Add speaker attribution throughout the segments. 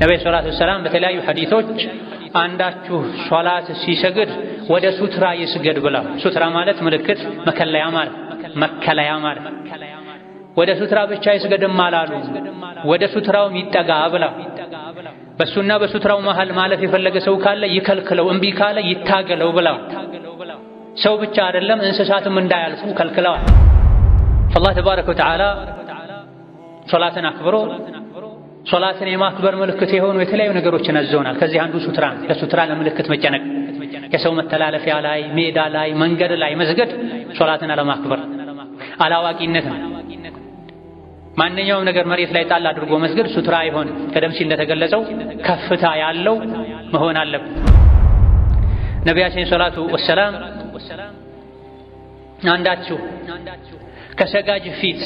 Speaker 1: ነብዩ ሰለላሁ ዐለይሂ ወሰለም በተለያዩ ሐዲሶች አንዳችሁ ሶላት ሲሰግድ ወደ ሱትራ ይስገድ ብላ። ሱትራ ማለት ምልክት መከለያ ማለት ወደ ሱትራ ብቻ ይስገድም አላሉ፣ ወደ ሱትራው ይጠጋ ብላ። በሱና በሱትራው መሃል ማለፍ የፈለገ ሰው ካለ ይከልክለው፣ እምቢ ካለ ይታገለው ብላ። ሰው ብቻ አይደለም እንስሳትም እንዳያልፉ ከልክለዋል። አላህ ተባረከ ወተዓላ ሶላትን አክብሮ ሶላትን የማክበር ምልክት የሆኑ የተለያዩ ነገሮችን አዘውናል። ከዚህ አንዱ ሱትራ ነው። ለሱትራ ለምልክት መጨነቅ፣ የሰው መተላለፊያ ላይ፣ ሜዳ ላይ፣ መንገድ ላይ መስገድ ሶላትን አለማክበር አላዋቂነት ነው። ማንኛውም ነገር መሬት ላይ ጣል አድርጎ መስገድ ሱትራ አይሆንም። ቀደም ሲል እንደተገለጸው ከፍታ ያለው መሆን አለበት። ነቢያችን ሰላቱ ወሰላም አንዳችሁ ከሰጋጅ ፊት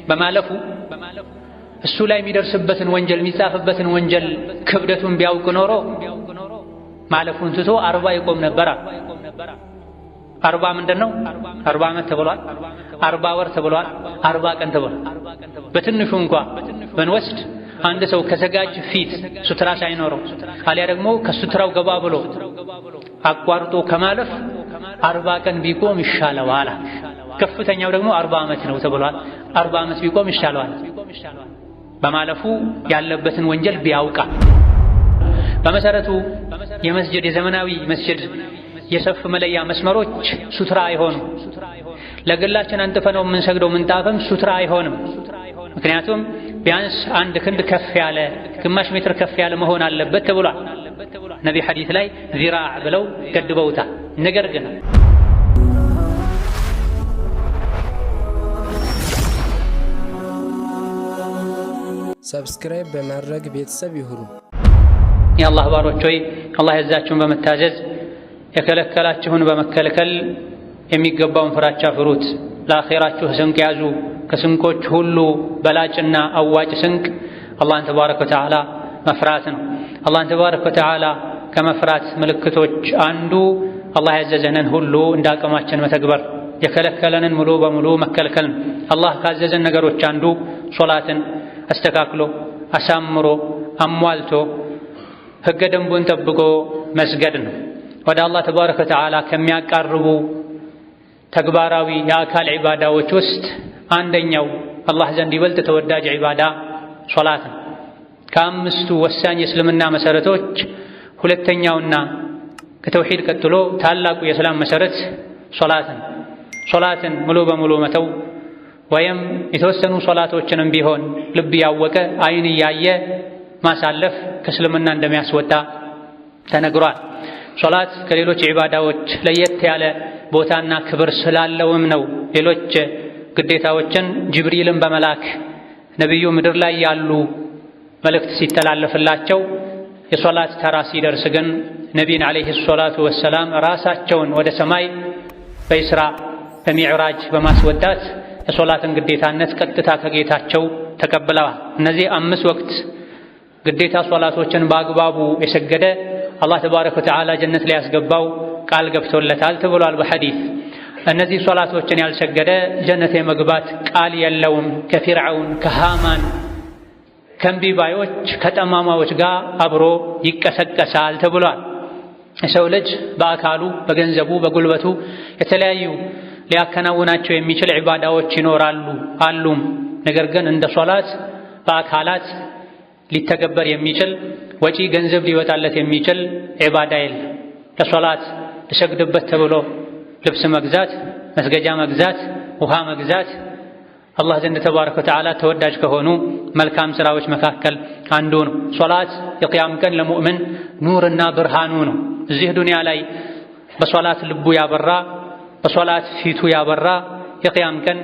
Speaker 1: በማለፉ እሱ ላይ የሚደርስበትን ወንጀል የሚጻፍበትን ወንጀል ክብደቱን ቢያውቅ ኖሮ ማለፉን ትቶ 40 ይቆም ነበር። 40 ምንድነው? 40 ዓመት ተብሏል፣ 40 ወር ተብሏል፣ 40 ቀን ተብሏል። በትንሹ እንኳን ብንወስድ አንድ ሰው ከሰጋጅ ፊት ሱትራ ሳይኖረው አሊያ ደግሞ ከሱትራው ገባ ብሎ አቋርጦ ከማለፍ 40 ቀን ቢቆም ይሻለዋል። ከፍተኛው ደግሞ 40 ዓመት ነው ተብሏል። 40 ዓመት ቢቆም ይሻለዋል በማለፉ ያለበትን ወንጀል ቢያውቃ። በመሰረቱ የመስጂድ የዘመናዊ መስጂድ የሰፍ መለያ መስመሮች ሱትራ አይሆኑም። ለግላችን አንጥፈነው የምንሰግደው ምንጣፍም ሱትራ አይሆንም። ምክንያቱም ቢያንስ 1 ክንድ ከፍ ያለ ግማሽ ሜትር ከፍ ያለ መሆን አለበት ተብሏል። ነቢ ሐዲስ ላይ ዚራዕ ብለው ገድበውታል። ነገር ግን
Speaker 2: ሰብስክራይብ በማድረግ ቤተሰብ ይሁኑ።
Speaker 1: የአላህ ባሮች ሆይ አላህ ያዛችሁን በመታዘዝ የከለከላችሁን በመከልከል የሚገባውን ፍራቻ ፍሩት። ለአኺራችሁ ስንቅ ያዙ። ከስንቆች ሁሉ በላጭና አዋጭ ስንቅ አላህን ተባረከ ወተዓላ መፍራት ነው። አላህን ተባረከ ወተዓላ ከመፍራት ምልክቶች አንዱ አላህ ያዘዘንን ሁሉ እንደ አቅማችን መተግበር፣ የከለከለንን ሙሉ በሙሉ መከልከል ነው። አላህ ካዘዘን ነገሮች አንዱ ሶላትን አስተካክሎ አሳምሮ አሟልቶ ሕገ ደንቡን ጠብቆ መስገድ ነው። ወደ አላህ ተባረከ ወተዓላ ከሚያቃርቡ ተግባራዊ የአካል ዒባዳዎች ውስጥ አንደኛው አላህ ዘንድ ይበልጥ ተወዳጅ ዒባዳ ሶላት ነው። ከአምስቱ ወሳኝ የእስልምና መሰረቶች ሁለተኛውና ከተውሂድ ቀጥሎ ታላቁ የእስላም መሰረት ሶላት ነው። ሶላትን ሙሉ በሙሉ መተው ወይም የተወሰኑ ሶላቶችንም ቢሆን ልብ ያወቀ አይን እያየ ማሳለፍ ከእስልምና እንደሚያስወጣ ተነግሯል። ሶላት ከሌሎች ዒባዳዎች ለየት ያለ ቦታና ክብር ስላለውም ነው ሌሎች ግዴታዎችን ጅብሪልን በመላክ ነቢዩ ምድር ላይ ያሉ መልእክት ሲተላለፍላቸው የሶላት ተራ ሲደርስ ግን ነቢይን ዓለይሂ ሰላቱ ወሰላም ራሳቸውን ወደ ሰማይ በኢስራ በሚዕራጅ በማስወጣት የሶላትን ግዴታነት ቀጥታ ከጌታቸው ተቀብለዋል። እነዚህ 5 ወቅት ግዴታ ሶላቶችን በአግባቡ የሰገደ አላህ ተባረከ ወተዓላ ጀነት ላይ ያስገባው ቃል ገብቶለታል ተብሏል በሐዲስ። እነዚህ ሶላቶችን ያልሰገደ ጀነት የመግባት ቃል የለውም። ከፊርዓውን ከሃማን ከእምቢባዮች ከጠማማዎች ጋር አብሮ ይቀሰቀሳል ተብሏል። የሰው ልጅ በአካሉ በገንዘቡ በጉልበቱ የተለያዩ ሊያከናውናቸው የሚችል ዒባዳዎች ይኖራሉ አሉም። ነገር ግን እንደ ሶላት በአካላት ሊተገበር የሚችል ወጪ ገንዘብ ሊወጣለት የሚችል ዒባዳ የለም። ለሶላት ልሰግድበት ተብሎ ልብስ መግዛት፣ መስገጃ መግዛት፣ ውሃ መግዛት አላህ ዘንድ ተባረከ ወተዓላ ተወዳጅ ከሆኑ መልካም ሥራዎች መካከል አንዱ ነው። ሶላት የቅያም ቀን ለሙእምን ኑርና ብርሃኑ ነው። እዚህ ዱንያ ላይ በሶላት ልቡ ያበራ በሶላት ፊቱ ያበራ የቅያም ቀን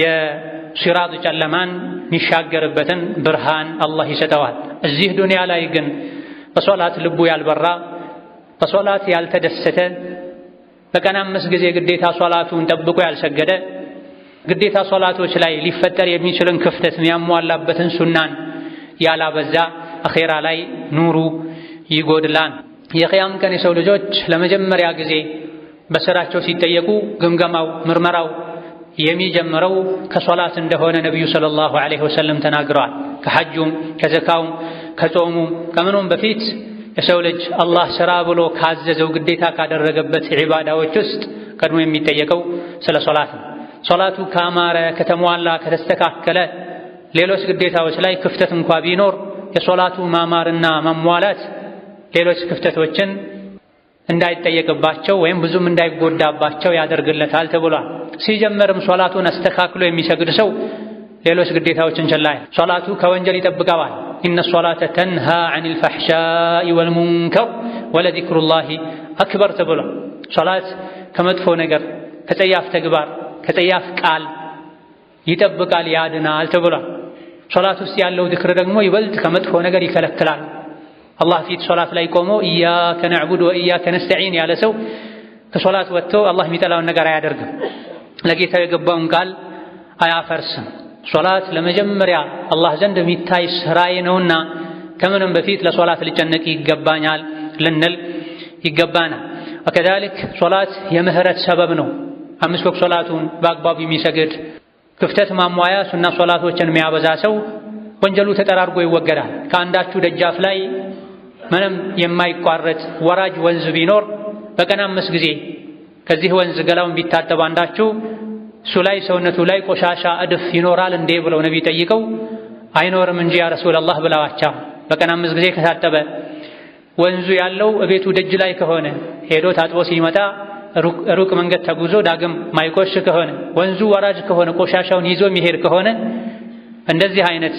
Speaker 1: የሲራጥ ጨለማን የሚሻገርበትን ብርሃን አላህ ይሰጠዋል። እዚህ ዱንያ ላይ ግን በሶላት ልቡ ያልበራ በሶላት ያልተደሰተ በቀን 5 ጊዜ ግዴታ ሶላቱን ጠብቆ ያልሰገደ ግዴታ ሶላቶች ላይ ሊፈጠር የሚችልን ክፍተት የሚያሟላበትን ሱናን ያላበዛ አኼራ ላይ ኑሩ ይጎድላን። የቅያም ቀን የሰው ልጆች ለመጀመሪያ ጊዜ በስራቸው ሲጠየቁ ግምገማው ምርመራው የሚጀምረው ከሶላት እንደሆነ ነቢዩ ሰለላሁ ዐለይሂ ወሰለም ተናግረዋል። ከሐጁም ከዘካውም ከጾሙ ከምኑም በፊት የሰው ልጅ አላህ ስራ ብሎ ካዘዘው ግዴታ ካደረገበት ዒባዳዎች ውስጥ ቀድሞ የሚጠየቀው ስለ ሶላት ነው። ሶላቱ ካማረ ከተሟላ ከተስተካከለ ሌሎች ግዴታዎች ላይ ክፍተት እንኳ ቢኖር የሶላቱ ማማርና መሟላት ሌሎች ክፍተቶችን እንዳይጠየቅባቸው ወይም ብዙም እንዳይጎዳባቸው ያደርግለታል ተብሏል። ሲጀመርም ሶላቱን አስተካክሎ የሚሰግድ ሰው ሌሎች ግዴታዎችን ችላ ሶላቱ ከወንጀል ይጠብቀዋል። ኢነ ሶላተ ተንሃ ዐኒል ፈሕሻኢ ወልሙንከር ወለዚክሩላሂ አክበር ተብሏል። ሶላት ከመጥፎ ነገር ከጸያፍ ተግባር ከጸያፍ ቃል ይጠብቃል ያድናል ተብሏል። ሶላት ውስጥ ያለው ዝክር ደግሞ ይበልጥ ከመጥፎ ነገር ይከለክላል። አላህ ፊት ሶላት ላይ ቆሞ ኢያከ ነዕቡድ ወኢያከ ነስተዒን ያለ ሰው ከሶላት ወጥቶ አላህ የሚጠላውን ነገር አያደርግም፣ ለጌታው የገባውን ቃል አያፈርስም። ሶላት ለመጀመሪያ አላህ ዘንድ የሚታይ ስራዬ ነውና ከምንም በፊት ለሶላት ልጨነቅ ይገባኛል ልንል ይገባናል። ወከዛሊክ ሶላት የምህረት ሰበብ ነው። 5 ወቅት ሶላቱን በአግባቡ የሚሰግድ ክፍተት ማሟያ ሱና ሶላቶችን የሚያበዛ ሰው ወንጀሉ ተጠራርጎ ይወገዳል። ከአንዳችሁ ደጃፍ ላይ ምንም የማይቋረጥ ወራጅ ወንዝ ቢኖር በቀን 5 ጊዜ ከዚህ ወንዝ ገላውን ቢታጠብ አንዳችሁ እሱ ላይ ሰውነቱ ላይ ቆሻሻ እድፍ ይኖራል እንዴ ብለው ነቢ ጠይቀው አይኖርም እንጂ ያ ረሱላህ ብለዋቸው በቀን 5 ጊዜ ከታጠበ ወንዙ ያለው እቤቱ ደጅ ላይ ከሆነ ሄዶ ታጥቦ ሲመጣ ሩቅ መንገድ ተጉዞ ዳግም ማይቆሽ ከሆነ ወንዙ ወራጅ ከሆነ ቆሻሻውን ይዞ የሚሄድ ከሆነ እንደዚህ አይነት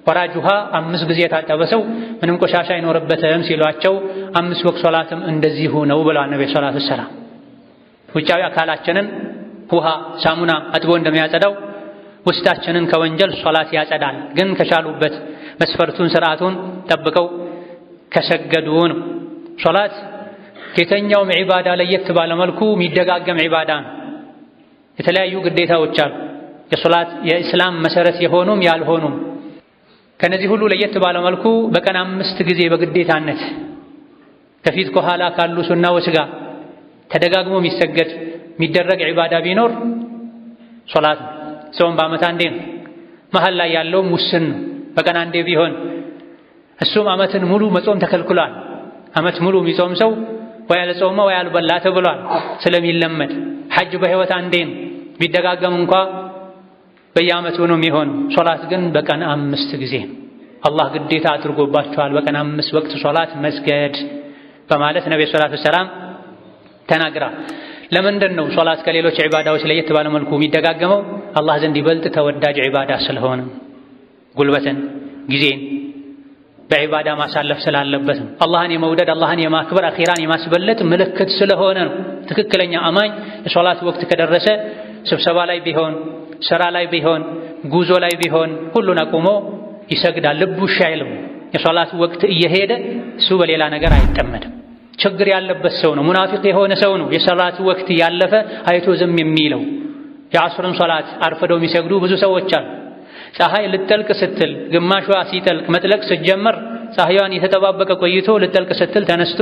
Speaker 1: ወራጅ ውሃ 5 ጊዜ የታጠበ ሰው ምንም ቆሻሻ አይኖርበትም ሲሏቸው 5 ወቅት ሶላትም እንደዚሁ ነው ብለዋል ነብዩ ሰለላሁ ዐለይሂ ወሰለም። ውጫዊ አካላችንን ውሃ ሳሙና አጥቦ እንደሚያጸዳው ውስጣችንን ከወንጀል ሶላት ያጸዳል። ግን ከቻሉበት መስፈርቱን ስርዓቱን ጠብቀው ከሰገዱ ነው። ሶላት ከየትኛውም ዒባዳ ለየት ባለ መልኩ የሚደጋገም ዒባዳ ነው። የተለያዩ ግዴታዎች አሉ፣ የሶላት የእስላም መሰረት የሆኑም ያልሆኑም። ከነዚህ ሁሉ ለየት ባለ መልኩ በቀን 5 ጊዜ በግዴታነት ከፊት ከኋላ ካሉ ሱናዎች ጋር ተደጋግሞ የሚሰገድ የሚደረግ ዒባዳ ቢኖር ሶላት ነው። ጾም በዓመት አንዴ ነው። መሀል ላይ ያለውም ውስን ነው፣ በቀን አንዴ ቢሆን እሱም ዓመትን ሙሉ መጾም ተከልክሏል። ዓመት ሙሉ የሚጾም ሰው ወይ አልጾመ ወይ አልበላ ተብሏል ስለሚለመድ። ሐጅ በህይወት አንዴ ነው፣ ቢደጋገም እንኳ በየዓመቱ ነው የሚሆን። ሶላት ግን በቀን 5 ጊዜ አላህ ግዴታ አድርጎባቸዋል በቀን 5 ወቅት ሶላት መስገድ በማለት ነብዩ ሰለላሁ ዐለይሂ ወሰለም ተናግረዋል። ለምንድን ነው ሶላት ከሌሎች ዒባዳዎች ለየት ባለ መልኩ የሚደጋገመው? አላህ ዘንድ ይበልጥ ተወዳጅ ዒባዳ ስለሆነ ጉልበትን ጊዜን በዒባዳ ማሳለፍ ስላለበት ነው። አላህን የመውደድ አላህን የማክበር አኺራን የማስበለጥ ምልክት ስለሆነ ነው። ትክክለኛ አማኝ የሶላት ወቅት ከደረሰ ስብሰባ ላይ ቢሆን ስራ ላይ ቢሆን ጉዞ ላይ ቢሆን ሁሉን አቁሞ ይሰግዳል። ልቡ እሺ አይልም። የሶላት ወቅት እየሄደ እሱ በሌላ ነገር አይጠመድም። ችግር ያለበት ሰው ነው፣ ሙናፊቅ የሆነ ሰው ነው የሶላት ወቅት ያለፈ አይቶ ዝም የሚለው። የዐስርን ሶላት አርፍደው የሚሰግዱ ብዙ ሰዎች አሉ። ፀሐይ ልጠልቅ ስትል ግማሿ ሲጠልቅ መጥለቅ ስትጀምር ፀሐይዋን የተጠባበቀ ቆይቶ ልጠልቅ ስትል ተነስቶ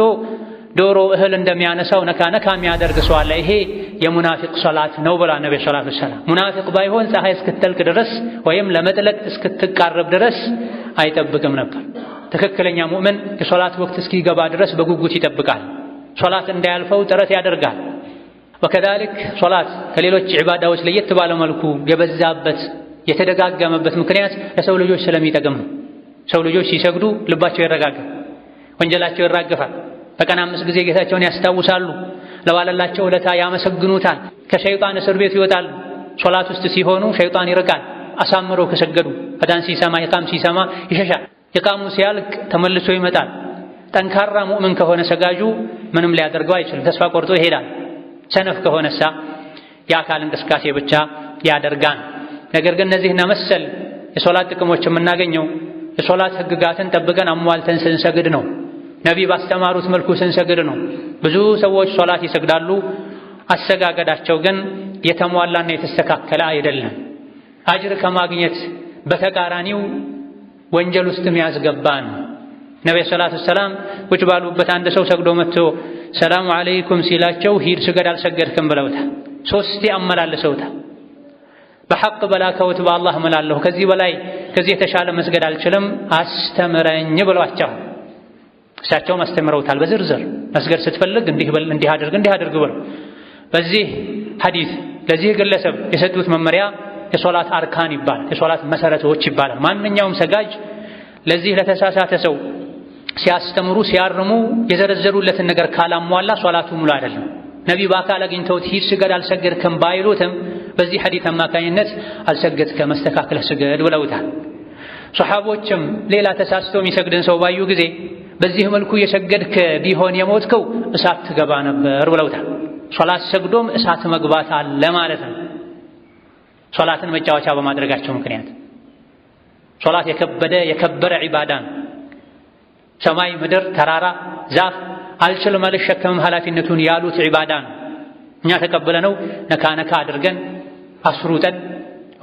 Speaker 1: ዶሮ እህል እንደሚያነሳው ነካ ነካ የሚያደርግ ሰው አለ። ይሄ የሙናፊቅ ሶላት ነው ብላ ነብዩ ሰለላሁ ዐለይሂ ወሰለም። ሙናፊቅ ባይሆን ፀሐይ እስክትጠልቅ ድረስ ወይም ለመጥለቅ እስክትቃረብ ድረስ አይጠብቅም ነበር። ትክክለኛ ሙእምን የሶላት ወቅት እስኪገባ ድረስ በጉጉት ይጠብቃል። ሶላት እንዳያልፈው ጥረት ያደርጋል። ወከዛሊክ ሶላት ከሌሎች ዒባዳዎች ለየት ባለ መልኩ የበዛበት የተደጋገመበት ምክንያት ለሰው ልጆች ስለሚጠቅም ነው። ሰው ልጆች ሲሰግዱ ልባቸው ይረጋጋል፣ ወንጀላቸው ይራገፋል። በቀን 5 ጊዜ ጌታቸውን ያስታውሳሉ፣ ለዋለላቸው ውለታ ያመሰግኑታል፣ ከሸይጣን እስር ቤት ይወጣሉ። ሶላት ውስጥ ሲሆኑ ሸይጣን ይርቃል። አሳምረው ከሰገዱ አዳን ሲሰማ ኢቃም ሲሰማ ይሸሻል። ኢቃሙ ሲያልቅ ተመልሶ ይመጣል። ጠንካራ ሙእምን ከሆነ ሰጋጁ ምንም ሊያደርገው አይችልም፣ ተስፋ ቆርጦ ይሄዳል። ሰነፍ ከሆነሳ የአካል እንቅስቃሴ ብቻ ያደርጋል። ነገር ግን እነዚህና መሰል የሶላት ጥቅሞች የምናገኘው የሶላት ህግጋትን ጠብቀን አሟልተን ስንሰግድ ነው። ነቢ ባስተማሩት መልኩ ስንሰግድ ነው። ብዙ ሰዎች ሶላት ይሰግዳሉ፣ አሰጋገዳቸው ግን የተሟላና የተስተካከለ አይደለም። አጅር ከማግኘት በተቃራኒው ወንጀል ውስጥ የሚያስገባ ነው። ነብዩ ሰለላሁ ዐለይሂ ወሰለም ቁጭ ባሉበት አንድ ሰው ሰግዶ መጥቶ ሰላሙ አለይኩም ሲላቸው ሂድ ስገድ አልሰገድክም ብለውታል። 3 አመላለሰውታል። በሐቅ በላከውት በአላህ እምላለሁ ከዚህ በላይ ከዚህ የተሻለ መስገድ አልችልም አስተምረኝ ብሏቸዋል። እሳቸውም አስተምረውታል በዝርዝር መስገድ ስትፈልግ እንዲህ በል እንዲህ አድርግ ብለው። በዚህ ሐዲስ ለዚህ ግለሰብ የሰጡት መመሪያ የሶላት አርካን ይባላል፣ የሶላት መሰረቶች ይባላል። ማንኛውም ሰጋጅ ለዚህ ለተሳሳተ ሰው ሲያስተምሩ ሲያርሙ የዘረዘሩለትን ነገር ካላሟላ ሶላቱ ሙሉ አይደለም። ነቢዩ በአካል አግኝተውት ሂድ ስገድ አልሰገድክም ባይሉትም በዚህ ሐዲስ አማካኝነት አልሰገድክም መስተካከለህ ስገድ ብለውታል። ሶሐቦችም ሌላ ተሳስቶ የሚሰግድን ሰው ባዩ ጊዜ በዚህ መልኩ የሰገድክ ቢሆን የሞትከው እሳት ትገባ ነበር ብለውታል። ሶላት ሰግዶም እሳት መግባት አለ ማለት ነው፣ ሶላትን መጫወቻ በማድረጋቸው ምክንያት። ሶላት የከበረ ዒባዳ ነው። ሰማይ፣ ምድር፣ ተራራ፣ ዛፍ አልችልም አልሸከምም ኃላፊነቱን ያሉት ዒባዳ ነው። እኛ ተቀብለነው ነካ ነካ አድርገን አስሩጠን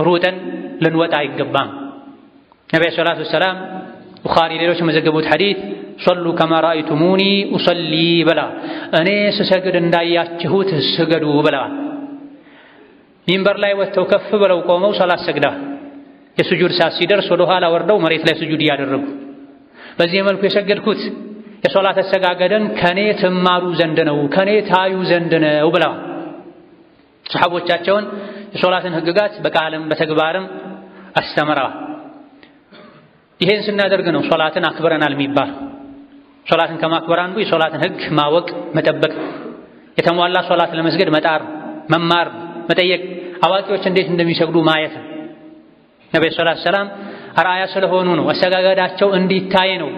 Speaker 1: ሩጠን ልንወጣ አይገባም። ነብዩ ሰለላሁ ዐለይሂ ወሰለም ቡኻሪ ሌሎች መዘገቡት ሐዲስ ሶሉ ከማ ረአይቱሙኒ ኡሰሊ ብላ እኔ ስሰግድ እንዳያችሁት ስገዱ ብለዋል። ሚንበር ላይ ወጥተው ከፍ ብለው ቆመው ሶላት ሰግደዋል። የሱጁድ ሰዓት ሲደርስ ወደ ኋላ ወርደው መሬት ላይ ሱጁድ እያደረጉ በዚህ መልኩ የሰገድኩት የሶላት አሰጋገድን ከኔ ትማሩ ዘንድ ነው፣ ከኔ ታዩ ዘንድ ነው ብለዋል። ሰሐቦቻቸውን የሶላትን ህግጋት በቃልም በተግባርም አስተምረዋል። ይሄን ስናደርግ ነው ሶላትን አክብረናል የሚባል። ሶላትን ከማክበር አንዱ የሶላትን ህግ ማወቅ መጠበቅ፣ የተሟላ ሶላት ለመስገድ መጣር፣ መማር፣ መጠየቅ፣ አዋቂዎች እንዴት እንደሚሰግዱ ማየት ነው። ነብዩ ሰለላሁ ዐለይሂ ወሰለም አርአያ ስለሆኑ ነው፣ አሰጋገዳቸው እንዲታይ ነው።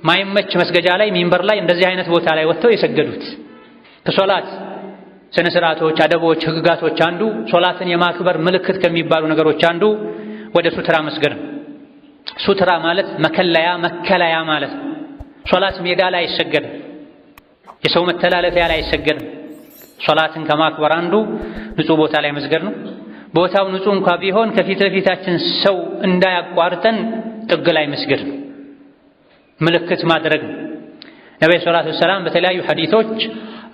Speaker 1: ማይመች መስገጃ ላይ ሚንበር ላይ እንደዚህ አይነት ቦታ ላይ ወጥተው የሰገዱት። ከሶላት ስነ ስርዓቶች፣ አደቦች፣ ህግጋቶች አንዱ ሶላትን የማክበር ምልክት ከሚባሉ ነገሮች አንዱ ወደ ሱትራ መስገድ ነው። ሱትራ ማለት መከለያ ማለት ነው። ሶላት ሜዳ ላይ አይሰገድም፣ የሰው መተላለፊያ ላይ አይሰገድም። ሶላትን ከማክበር አንዱ ንጹህ ቦታ ላይ መስገድ ነው። ቦታው ንጹህ እንኳ ቢሆን ከፊት ለፊታችን ሰው እንዳያቋርጠን ጥግ ላይ መስገድ ነው፣ ምልክት ማድረግ ነው። ነብዩ ሰለላሁ ዐለይሂ ወሰለም በተለያዩ ሐዲሶች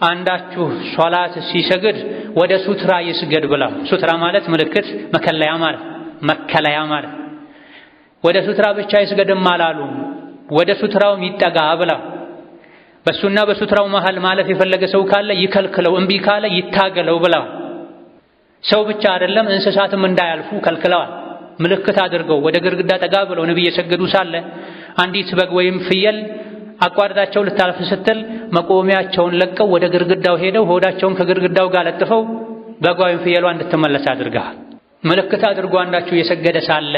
Speaker 1: አንዳችሁ ሶላት ሲሰግድ ወደ ሱትራ ይስገድ ብላ። ሱትራ ማለት ምልክት፣ መከለያ ማለት ወደ ሱትራ ብቻ ይስገድም አላሉ፣ ወደ ሱትራው ይጠጋ ብላ። በሱና በሱትራው መሃል ማለፍ የፈለገ ሰው ካለ ይከልክለው፣ እምቢ ካለ ይታገለው ብላ። ሰው ብቻ አይደለም እንስሳትም እንዳያልፉ ከልክለዋል። ምልክት አድርገው ወደ ግድግዳ ጠጋ ብለው ነብዩ የሰገዱ ሳለ አንዲት በግ ወይም ፍየል አቋርጣቸው ልታልፍ ስትል መቆሚያቸውን ለቀው ወደ ግድግዳው ሄደው ሆዳቸውን ከግድግዳው ጋር ለጥፈው በጓ ወይም ፍየሏ እንድትመለስ አድርገዋል። ምልክት አድርጎ አንዳችሁ የሰገደ ሳለ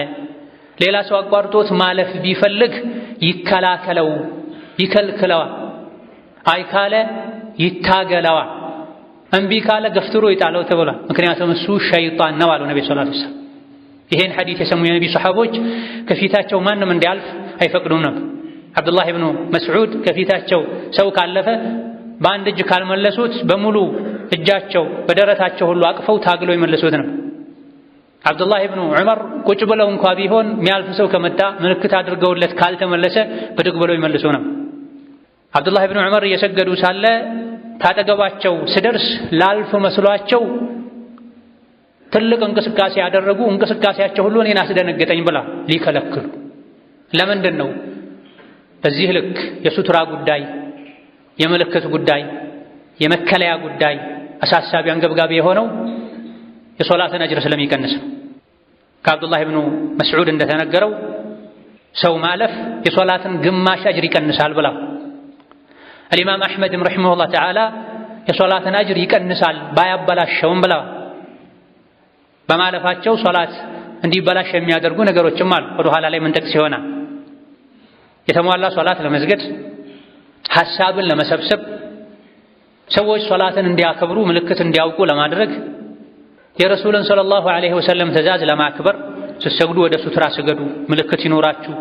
Speaker 1: ሌላ ሰው አቋርጦት ማለፍ ቢፈልግ ይከላከለው፣ ይከልክለዋል። አይ ካለ ይታገለዋል፣ እምቢ ካለ ገፍትሮ ይጣለው ተብሏል። ምክንያቱም እሱ ሸይጣን ነው አሉ ነብዩ ሰለላሁ ዐለይሂ ወሰለም። ይሄን ሐዲስ የሰሙ የነብዩ ሰሐቦች ከፊታቸው ማንም እንዲያልፍ አይፈቅዱም ነበር። አብዱላህ ኢብኑ መስዑድ ከፊታቸው ሰው ካለፈ በአንድ እጅ ካልመለሱት በሙሉ እጃቸው በደረታቸው ሁሉ አቅፈው ታግለው ይመለሱት ነበር። አብዱላህ ኢብኑ ዑመር ቁጭ ብለው እንኳ ቢሆን የሚያልፍ ሰው ከመጣ ምልክት አድርገውለት ካልተመለሰ ብድግ ብለው ይመልሱ ነበር። አብዱላህ ኢብኑ ዑመር እየሰገዱ ሳለ ታጠገባቸው ስደርስ ላልፍ መስሏቸው ትልቅ እንቅስቃሴ ያደረጉ፣ እንቅስቃሴያቸው ሁሉ እኔን አስደነገጠኝ ብላ ሊከለክሉ። ለምንድን ነው በዚህ ልክ የሱትራ ጉዳይ፣ የምልክት ጉዳይ፣ የመከለያ ጉዳይ አሳሳቢ አንገብጋቢ የሆነው? የሶላትን አጅር ስለሚቀንስ ነው። ከአብዱላህ ኢብኑ መስዑድ እንደተነገረው ሰው ማለፍ የሶላትን ግማሽ አጅር ይቀንሳል ብላ። አልኢማም አሕመድም ረሒመሁላህ ተዓላ የሶላትን አጅር ይቀንሳል ባያበላሸውም ብላ። በማለፋቸው ሶላት እንዲበላሽ የሚያደርጉ ነገሮችም አሉ፣ ወደ ኋላ ላይ ምንጠቅስ ይሆናል። የተሟላ ሶላት ለመስገድ ሐሳብን ለመሰብሰብ ሰዎች ሶላትን እንዲያከብሩ ምልክት እንዲያውቁ ለማድረግ የረሱልን ሰለላሁ ዐለይሂ ወሰለም ትእዛዝ ለማክበር ስትሰግዱ ወደ ሱትራ ስገዱ፣ ምልክት ይኖራችሁ፣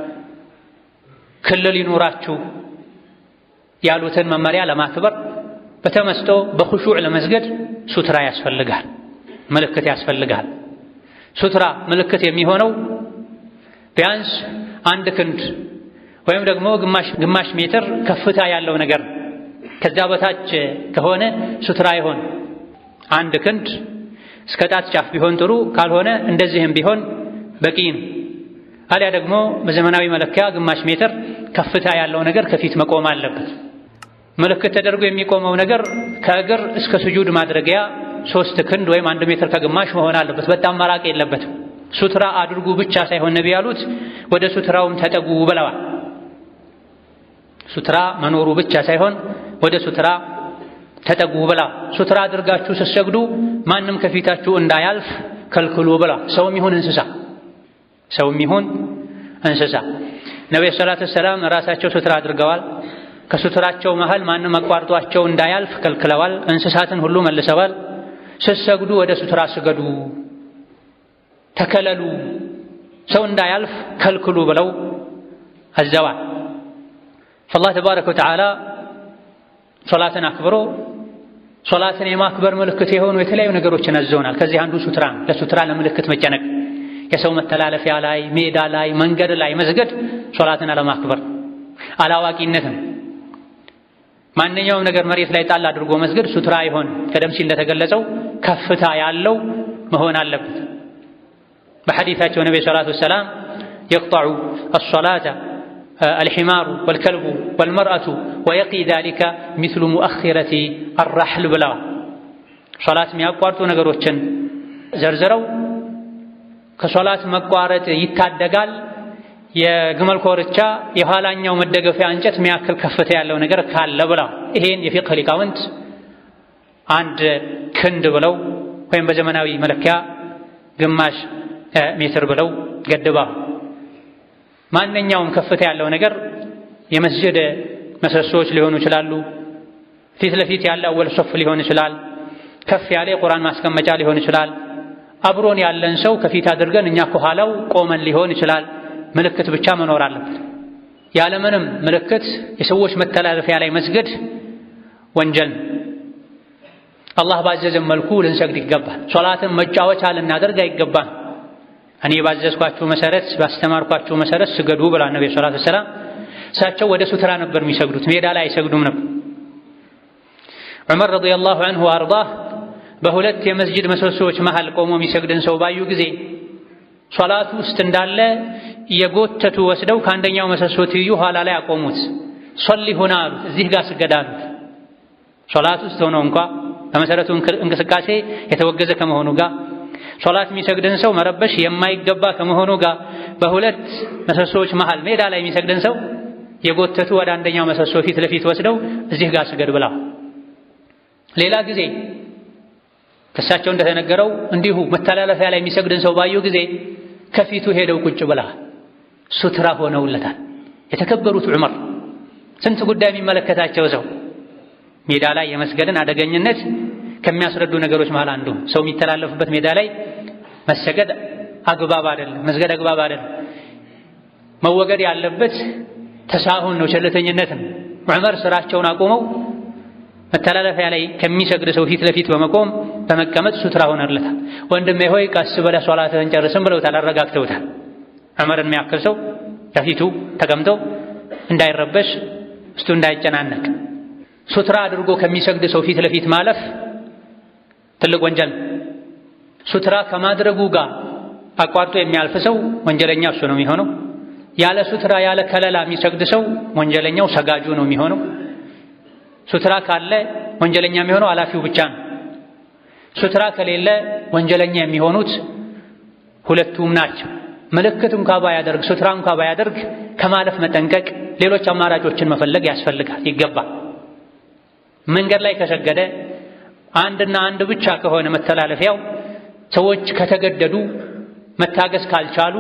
Speaker 1: ክልል ይኖራችሁ ያሉትን መመሪያ ለማክበር በተመስጦ በኹሹዕ ለመስገድ ሱትራ ያስፈልጋል፣ ምልክት ያስፈልጋል። ሱትራ ምልክት የሚሆነው ቢያንስ 1 ክንድ ወይም ደግሞ ግማሽ ሜትር ከፍታ ያለው ነገር። ከዛ በታች ከሆነ ሱትራ ይሆን 1 ክንድ እስከ ጣት ጫፍ ቢሆን ጥሩ፣ ካልሆነ እንደዚህም ቢሆን በቂ ነው። አሊያ ደግሞ በዘመናዊ መለኪያ ግማሽ ሜትር ከፍታ ያለው ነገር ከፊት መቆም አለበት። ምልክት ተደርጎ የሚቆመው ነገር ከእግር እስከ ስጁድ ማድረጊያ 3 ክንድ ወይም 1 ሜትር ከግማሽ መሆን አለበት። በጣም መራቅ የለበትም። ሱትራ አድርጉ ብቻ ሳይሆን ነብዩ ያሉት ወደ ሱትራውም ተጠጉ ብለዋል። ሱትራ መኖሩ ብቻ ሳይሆን ወደ ሱትራ ተጠጉ ብላ ሱትራ አድርጋችሁ ስትሰግዱ ማንም ከፊታችሁ እንዳያልፍ ከልክሉ ብላ። ሰውም ይሁን እንስሳ ነብዩ ሰለላሁ ዐለይሂ ወሰለም ራሳቸው ሱትራ አድርገዋል። ከሱትራቸው መሃል ማንም አቋርጧቸው እንዳያልፍ ከልክለዋል። እንስሳትን ሁሉ መልሰዋል። ስትሰግዱ ወደ ሱትራ ስገዱ፣ ተከለሉ፣ ሰው እንዳያልፍ ከልክሉ ብለው አዘዋል። አላህ ተባረከ ወተዓላ ሶላትን አክብሮ ሶላትን የማክበር ምልክት የሆኑ የተለያዩ ነገሮችን አዘውናል። ከዚህ አንዱ ሱትራ ነው። ለሱትራ ለምልክት መጨነቅ፣ የሰው መተላለፊያ ላይ፣ ሜዳ ላይ፣ መንገድ ላይ መስገድ ሶላትን አለማክበር አላዋቂነትም። ማንኛውም ነገር መሬት ላይ ጣል አድርጎ መስገድ ሱትራ አይሆን። ቀደም ሲል እንደተገለጸው ከፍታ ያለው መሆን አለበት። በሐዲታቸው ነብዩ ሰለላሁ ዐለይሂ ወሰለም يقطع الصلاة الحمار والكلب والمرأة ويقي ذلك مثل مؤخرة الرحل بلا ሶላት የሚያቋርጡ ነገሮችን ዘርዝረው ከሶላት መቋረጥ ይታደጋል የግመል ኮርቻ የኋላኛው መደገፊያ እንጨት የሚያክል ከፍታ ያለው ነገር ካለ ብላ። ይሄን የፊቅህ ሊቃውንት 1 ክንድ ብለው ወይም በዘመናዊ መለኪያ ግማሽ ሜትር ብለው ገድባ። ማንኛውም ከፍታ ያለው ነገር የመስጂድ ምሰሶዎች ሊሆኑ ይችላሉ፣ ፊት ለፊት ያለ አወል ሶፍ ሊሆን ይችላል፣ ከፍ ያለ የቁርአን ማስቀመጫ ሊሆን ይችላል፣ አብሮን ያለን ሰው ከፊት አድርገን እኛ ከኋላው ቆመን ሊሆን ይችላል። ምልክት ብቻ መኖር አለበት። ያለምንም ምልክት የሰዎች መተላለፊያ ላይ መስገድ ወንጀል። አላህ ባዘዘን መልኩ ልንሰግድ ይገባል። ሶላትን መጫወቻ ልናደርግ አይገባም። እኔ ባዘዝኳችሁ መሰረት ባስተማርኳችሁ መሰረት ስገዱ ብላ ነብዩ ሰለላሁ ዐለይሂ ወሰለም። እሳቸው ወደ ሱትራ ነበር የሚሰግዱት፣ ሜዳ ላይ አይሰግዱም ነበር። ዑመር ረዲየላሁ ዐንሁ ወአርዳህ በሁለት የመስጂድ ምሰሶዎች መሃል ቆሞ የሚሰግድን ሰው ባዩ ጊዜ ሶላቱ ውስጥ እንዳለ የጎተቱ ወስደው ከአንደኛው ምሰሶ ትይዩ ኋላ ላይ አቆሙት። ሶሊ ሁና አሉት፣ እዚህ ጋር ስገድ አሉት። ሶላት ውስጥ ሆኖ እንኳ በመሰረቱ እንቅስቃሴ የተወገዘ ከመሆኑ ጋር ሶላት የሚሰግድን ሰው መረበሽ የማይገባ ከመሆኑ ጋር በሁለት ምሰሶዎች መሃል ሜዳ ላይ የሚሰግድን ሰው የጎተቱ ወደ አንደኛው ምሰሶ ፊት ለፊት ወስደው እዚህ ጋር ስገድ ብላ። ሌላ ጊዜ ከሳቸው እንደተነገረው እንዲሁ መተላለፊያ ላይ የሚሰግድን ሰው ባዩ ጊዜ ከፊቱ ሄደው ቁጭ ብላ ሱትራ ሆነውለታል። የተከበሩት ዑመር ስንት ጉዳይ የሚመለከታቸው ሰው ሜዳ ላይ የመስገድን አደገኝነት ከሚያስረዱ ነገሮች መሃል አንዱ ሰው የሚተላለፍበት ሜዳ ላይ መሰገድ አግባብ አይደለም፣ መስገድ አግባብ አይደለም። መወገድ ያለበት ተሳሁን ነው፣ ቸልተኝነት ነው። ዑመር ስራቸውን አቆመው መተላለፊያ ላይ ከሚሰግድ ሰው ፊት ለፊት በመቆም በመቀመጥ ሱትራ ሆነለታል። ወንድሜ ሆይ ቀስ ብለህ ሶላትህን ጨርስም ብለውታል፣ አረጋግተውታል። ዑመርን የሚያክል ሰው ከፊቱ ተቀምጦ እንዳይረበሽ እስቱ እንዳይጨናነቅ ሱትራ አድርጎ ከሚሰግድ ሰው ፊት ለፊት ማለፍ ትልቅ ወንጀል። ሱትራ ከማድረጉ ጋር አቋርጦ የሚያልፍ ሰው ወንጀለኛ እሱ ነው የሚሆነው። ያለ ሱትራ ያለ ከለላ የሚሰግድ ሰው ወንጀለኛው ሰጋጁ ነው የሚሆነው። ሱትራ ካለ ወንጀለኛ የሚሆነው አላፊው ብቻ ነው። ሱትራ ከሌለ ወንጀለኛ የሚሆኑት ሁለቱም ናቸው። ምልክት እንኳ ባያደርግ ሱትራ እንኳ ባያደርግ ከማለፍ መጠንቀቅ፣ ሌሎች አማራጮችን መፈለግ ያስፈልጋል ይገባል። መንገድ ላይ ከሰገደ አንድና አንድ ብቻ ከሆነ መተላለፊያው ሰዎች ከተገደዱ መታገስ ካልቻሉ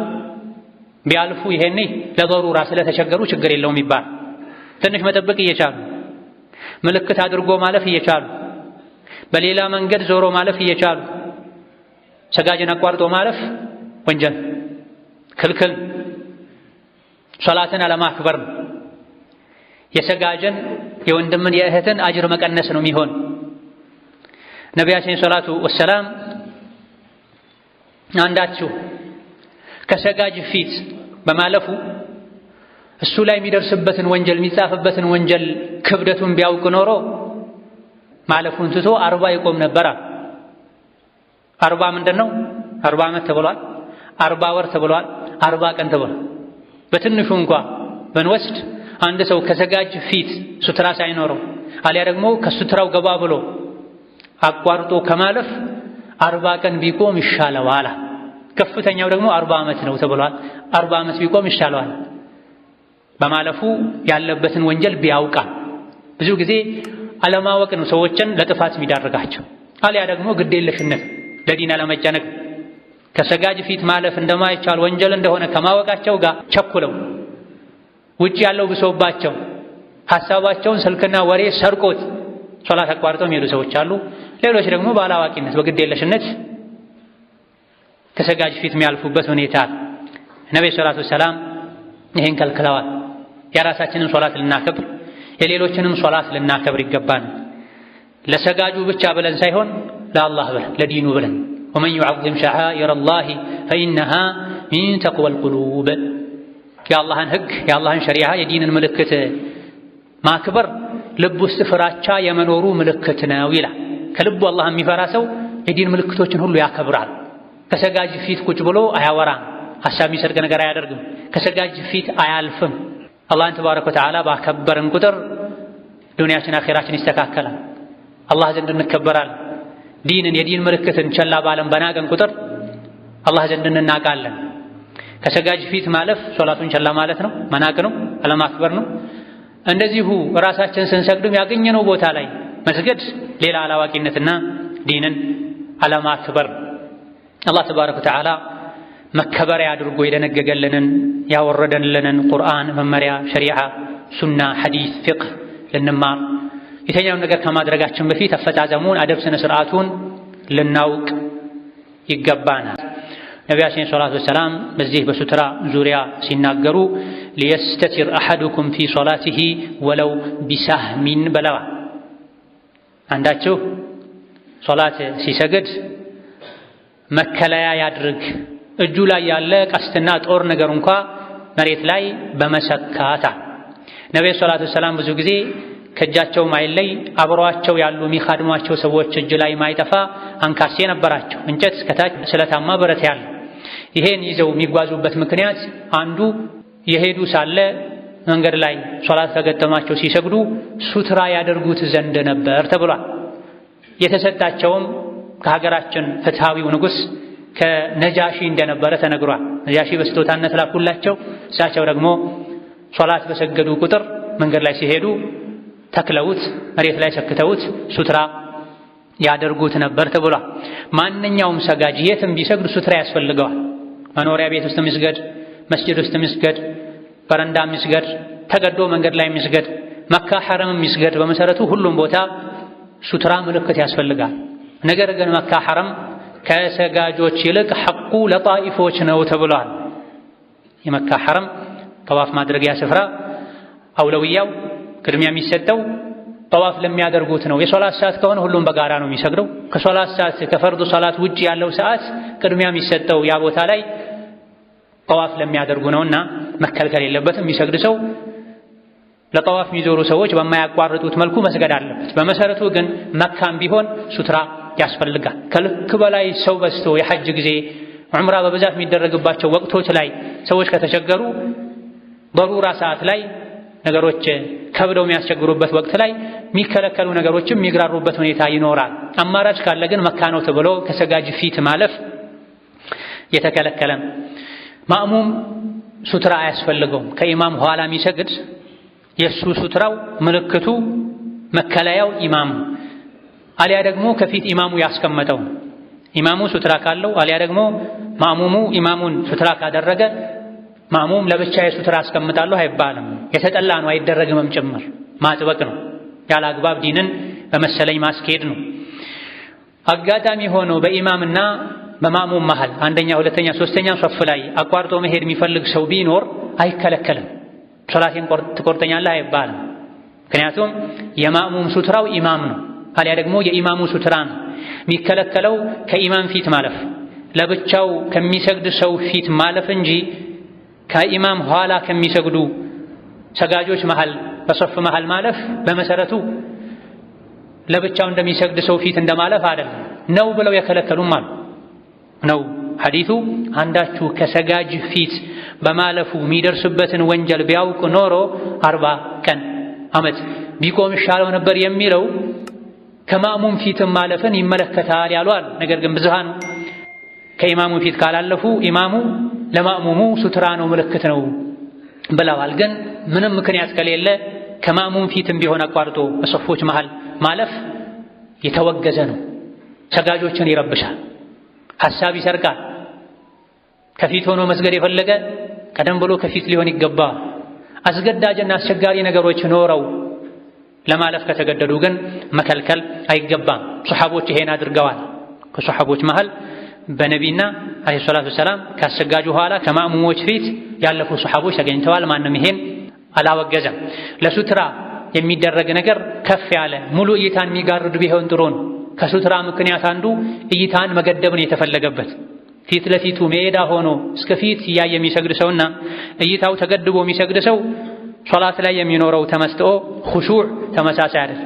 Speaker 1: ቢያልፉ ይሄኔ ለضرورة ስለተቸገሩ ችግር የለውም ይባል። ትንሽ መጠበቅ እየቻሉ ምልክት አድርጎ ማለፍ እየቻሉ በሌላ መንገድ ዞሮ ማለፍ እየቻሉ ሰጋጅን አቋርጦ ማለፍ ወንጀል ክልክል። ሶላትን አለማክበር የሰጋጅን የወንድምን የእህትን አጅር መቀነስ ነው የሚሆን። ነቢያችን ሰላቱ ወሰላም አንዳችሁ ከሰጋጅ ፊት በማለፉ እሱ ላይ የሚደርስበትን ወንጀል የሚጻፍበትን ወንጀል ክብደቱን ቢያውቅ ኖሮ ማለፉን ትቶ 40 ይቆም ነበር። 40 ምንድነው? 40 ዓመት ተብሏል፣ 40 ወር ተብሏል፣ 40 ቀን ተብሏል። በትንሹ እንኳ ብንወስድ አንድ ሰው ከሰጋጅ ፊት ሱትራ ሳይኖረው አሊያ ደግሞ ከሱትራው ገባ ብሎ አቋርጦ ከማለፍ 40 ቀን ቢቆም ይሻለዋል። ከፍተኛው ደግሞ 40 ዓመት ነው ተብሏል። 40 ዓመት ቢቆም ይሻለዋል። በማለፉ ያለበትን ወንጀል ቢያውቃ። ብዙ ጊዜ አለማወቅ ነው ሰዎችን ለጥፋት የሚዳርጋቸው፣ አሊያ ደግሞ ግዴለሽነት ለዲን አለመጨነቅ። ከሰጋጅ ፊት ማለፍ እንደማይቻል ወንጀል እንደሆነ ከማወቃቸው ጋር ቸኩለው ውጭ ያለው ብሶባቸው ሐሳባቸውን ስልክና ወሬ ሰርቆት ሶላት አቋርጠው የሚሄዱ ሰዎች አሉ። ሌሎች ደግሞ ባላዋቂነት በግዴለሽነት ከሰጋጅ ፊት የሚያልፉበት ሁኔታ። ነብዩ ሰለላሁ ዐለይሂ ወሰለም ይሄን ከልክለዋል። የራሳችንን ሶላት ልናከብር የሌሎችንም ሶላት ልናከብር ይገባል። ለሰጋጁ ብቻ ብለን ሳይሆን ለአላህ ብለን ለዲኑ ብለን ወመን ዩዐዚም ሸዓኢረ አላህ ፈኢነሃ ሚን ተቅወል ቁሉብ፣ የአላህን ሕግ የአላህን ሸሪዓ የዲንን ምልክት ማክበር ልብ ውስጥ ፍራቻ የመኖሩ ምልክት ነው ይላል። ከልቡ አላህ የሚፈራ ሰው የዲን ምልክቶችን ሁሉ ያከብራል። ከሰጋጅ ፊት ቁጭ ብሎ አያወራም፣ ሐሳብ የሚሰርቅ ነገር አያደርግም፣ ከሰጋጅ ፊት አያልፍም። አላህን ተባረከ ወተዓላ ባከበርን ቁጥር ዱንያችን አኺራችን ይስተካከላል፣ አላህ ዘንድ እንከበራለን። ዲንን የዲን ምልክትን ቸላ ባለን በናቀን ቁጥር አላህ ዘንድ እንናቃለን። ከሰጋጅ ፊት ማለፍ ሶላቱን ቸላ ማለት ነው፣ መናቅ ነው፣ አለማክበር ነው። እንደዚሁ ራሳችን ስንሰግድም ያገኘነው ቦታ ላይ መስገድ ሌላ አላዋቂነትና ዲንን አለማክበር። አላህ ተባረከ ወተዓላ መከበሪያ አድርጎ የደነገገልንን ያወረደልንን ቁርአን መመሪያ፣ ሸሪዓ፣ ሱና፣ ሐዲስ፣ ፊቅህ ልንማር የተኛውን ነገር ከማድረጋችን በፊት አፈጻጸሙን አደብ ስነ ስርዓቱን ልናውቅ ይገባናል። ነቢያችን ሰለላሁ ዐለይሂ ወሰለም በዚህ በሱትራ ዙሪያ ሲናገሩ ሊየስተቲር አሐዱኩም ፊ ሶላቲሂ ወለው ቢሳህሚን ብለዋል። አንዳችሁ ሶላት ሲሰግድ መከለያ ያድርግ፣ እጁ ላይ ያለ ቀስትና ጦር ነገር እንኳ መሬት ላይ በመሰካታ። ነብዩ ሰለላሁ ዐለይሂ ወሰለም ብዙ ጊዜ ከእጃቸው ማይለይ አብረዋቸው ያሉ የሚኻድሟቸው ሰዎች እጅ ላይ ማይጠፋ አንካሴ ነበራቸው፣ እንጨት ከታች ስለታማ ብረት ያለ። ይሄን ይዘው የሚጓዙበት ምክንያት አንዱ የሄዱ ሳለ መንገድ ላይ ሶላት ከገጠማቸው ሲሰግዱ ሱትራ ያደርጉት ዘንድ ነበር ተብሏል። የተሰጣቸውም ከሀገራችን ፍትሃዊው ንጉሥ ከነጃሺ እንደነበረ ተነግሯል። ነጃሺ በስጦታነት ላኩላቸው። እሳቸው ደግሞ ሶላት በሰገዱ ቁጥር መንገድ ላይ ሲሄዱ ተክለውት መሬት ላይ ሰክተውት ሱትራ ያደርጉት ነበር ተብሏል። ማንኛውም ሰጋጅ የትም ቢሰግድ ሱትራ ያስፈልገዋል። መኖሪያ ቤት ውስጥ ምስገድ፣ መስጂድ ውስጥ ምስገድ፣ በረንዳ ምስገድ፣ ተገዶ መንገድ ላይ ምስገድ፣ መካ ሐረም ምስገድ፣ በመሰረቱ ሁሉም ቦታ ሱትራ ምልክት ያስፈልጋል። ነገር ግን መካ ሐረም ከሰጋጆች ይልቅ ሐቁ ለጣኢፎች ነው ተብሏል። የመካ ሐረም ጠዋፍ ማድረጊያ ስፍራ አውለውያው ቅድሚያ የሚሰጠው ጠዋፍ ለሚያደርጉት ነው። የሶላት ሰዓት ከሆነ ሁሉም በጋራ ነው የሚሰግደው። ከሶላት ሰዓት ከፈርዱ ሶላት ውጪ ያለው ሰዓት ቅድሚያ የሚሰጠው ያ ቦታ ላይ ጠዋፍ ለሚያደርጉ ነውና መከልከል የለበትም። የሚሰግድ ሰው ለጠዋፍ የሚዞሩ ሰዎች በማያቋርጡት መልኩ መስገድ አለበት። በመሰረቱ ግን መካም ቢሆን ሱትራ ያስፈልጋል። ከልክ በላይ ሰው በዝቶ የሐጅ ጊዜ ዑምራ በብዛት የሚደረግባቸው ወቅቶች ላይ ሰዎች ከተቸገሩ በሩራ ሰዓት ላይ ነገሮች ከብደው የሚያስቸግሩበት ወቅት ላይ የሚከለከሉ ነገሮችም የሚግራሩበት ሁኔታ ይኖራል። አማራጭ ካለ ግን መካ ነው ተብሎ ከሰጋጅ ፊት ማለፍ የተከለከለ። ማእሙም ሱትራ አያስፈልገውም። ከኢማም ኋላ የሚሰግድ የእሱ ሱትራው ምልክቱ መከለያው ኢማሙ አሊያ ደግሞ ከፊት ኢማሙ ያስቀመጠው። ኢማሙ ሱትራ ካለው አሊያ ደግሞ ማእሙሙ ኢማሙን ሱትራ ካደረገ ማእሙም ለብቻ የሱትራ አስቀምጣለሁ አይባልም። የተጠላ ነው፣ አይደረግምም ጭምር ማጥበቅ ነው። ያለ አግባብ ዲንን በመሰለኝ ማስኬድ ነው። አጋጣሚ ሆኖ በኢማምና በማእሙም መሃል አንደኛ፣ ሁለተኛ፣ ሶስተኛ ሶፍ ላይ አቋርጦ መሄድ የሚፈልግ ሰው ቢኖር አይከለከልም። ሶላቴን ትቆርጠኛለህ አይባልም። ምክንያቱም የማእሙም ሱትራው ኢማም ነው፣ አሊያ ደግሞ የኢማሙ ሱትራ ነው። የሚከለከለው ከኢማም ፊት ማለፍ፣ ለብቻው ከሚሰግድ ሰው ፊት ማለፍ እንጂ ከኢማም ኋላ ከሚሰግዱ ሰጋጆች መሃል በሶፍ መሃል ማለፍ በመሰረቱ ለብቻው እንደሚሰግድ ሰው ፊት እንደማለፍ አይደለም። ነው ብለው የከለከሉም አሉ። ነው ሐዲሱ አንዳችሁ ከሰጋጅ ፊት በማለፉ የሚደርስበትን ወንጀል ቢያውቅ ኖሮ 40 ቀን ዓመት ቢቆም ይሻለው ነበር የሚለው ከማሙም ፊትም ማለፍን ይመለከታል ያሉ አሉ። ነገር ግን ብዙሃኑ ከኢማሙ ፊት ካላለፉ ኢማሙ ለማሙሙ ሱትራ ነው ምልክት ነው ብለዋል። ግን ምንም ምክንያት ከሌለ ከማሙም ፊትም ቢሆን አቋርጦ በሶፎች መሃል ማለፍ የተወገዘ ነው። ሰጋጆችን ይረብሻል፣ ሐሳብ ይሰርቃል። ከፊት ሆኖ መስገድ የፈለገ ቀደም ብሎ ከፊት ሊሆን ይገባል። አስገዳጅና አስቸጋሪ ነገሮች ኖረው ለማለፍ ከተገደዱ ግን መከልከል አይገባም። ሱሐቦች ይሄን አድርገዋል። ከሱሐቦች መሃል በነቢና አለይሂ ሰላቱ ሰላም ካሰጋጁ ኋላ ከማእሙሞች ፊት ያለፉ ሱሐቦች ተገኝተዋል። ማንም ይሄን አላወገዘም። ለሱትራ የሚደረግ ነገር ከፍ ያለ ሙሉ እይታን የሚጋርድ ቢሆን ጥሩ ነው። ከሱትራ ምክንያት አንዱ እይታን መገደብን የተፈለገበት ፊት ለፊቱ ሜዳ ሆኖ እስከ ፊት እያየ የሚሰግድ ሰውና እይታው ተገድቦ የሚሰግድ ሰው ሶላት ላይ የሚኖረው ተመስጦ ኹሹዕ ተመሳሳይ አይደል።